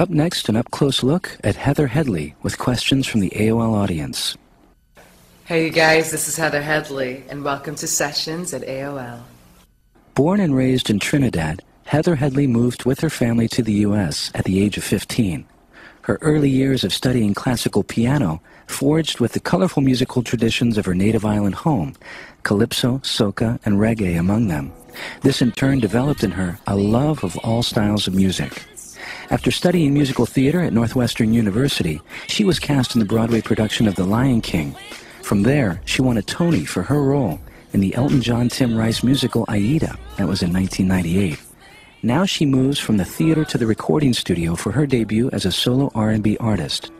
Up next, an up-close look at Heather Headley with questions from the AOL audience. Hey you guys, this is Heather Headley, and welcome to Sessions at AOL. Born and raised in Trinidad, Heather Headley moved with her family to the U.S. at the age of 15. Her early years of studying classical piano forged with the colorful musical traditions of her native island home, calypso, soca, and reggae among them. This in turn developed in her a love of all styles of music. After studying musical theater at Northwestern University, she was cast in the Broadway production of The Lion King. From there, she won a Tony for her role in the Elton John Tim Rice musical Aida. That was in 1998. Now she moves from the theater to the recording studio for her debut as a solo R&B artist,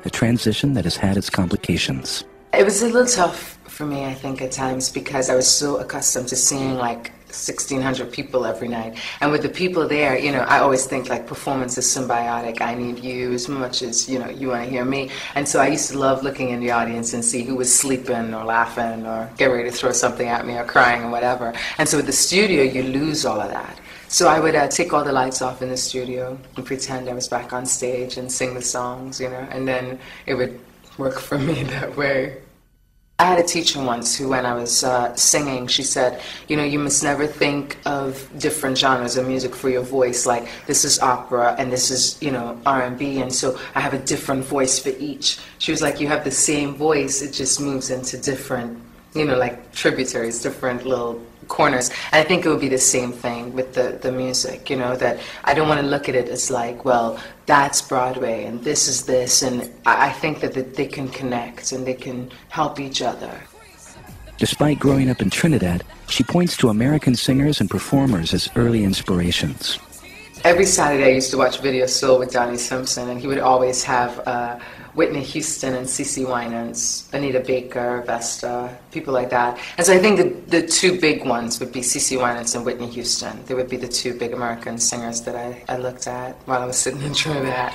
a transition that has had its complications. It was a little tough for me, I think, at times, because I was so accustomed to seeing like 1,600 people every night. And with the people there, you know, I always think like performance is symbiotic. I need you as much as, you know, you want to hear me. And so I used to love looking in the audience and see who was sleeping or laughing or get ready to throw something at me or crying or whatever. And so with the studio, you lose all of that. So I would take all the lights off in the studio and pretend I was back on stage and sing the songs, you know, and then it would work for me that way. I had a teacher once who, when I was singing, she said, you know, you must never think of different genres of music for your voice, like this is opera and this is, you know, R&B, and so I have a different voice for each. She was like, you have the same voice, it just moves into different, you know, like tributaries, different little corners. And I think it would be the same thing with the music, you know, that I don't want to look at it as like, well, that's Broadway and this is this, and I think that they can connect and they can help each other. Despite growing up in Trinidad, she points to American singers and performers as early inspirations. Every Saturday I used to watch Video Soul with Johnny Simpson, and he would always have Whitney Houston and CeCe Winans, Anita Baker, Vesta, people like that. And so I think the two big ones would be CeCe Winans and Whitney Houston. They would be the two big American singers that I looked at while I was sitting in Trinidad.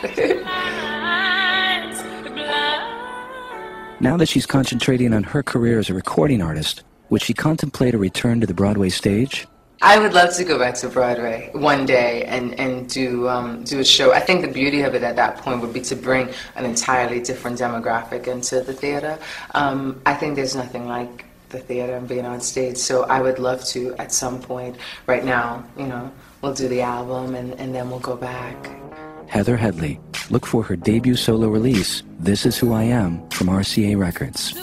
Now that she's concentrating on her career as a recording artist, would she contemplate a return to the Broadway stage? I would love to go back to Broadway one day and do a show. I think the beauty of it at that point would be to bring an entirely different demographic into the theater. I think there's nothing like the theater and being on stage, so I would love to at some point. Right now, you know, we'll do the album and then we'll go back. Heather Headley. Look for her debut solo release, This Is Who I Am, from RCA Records.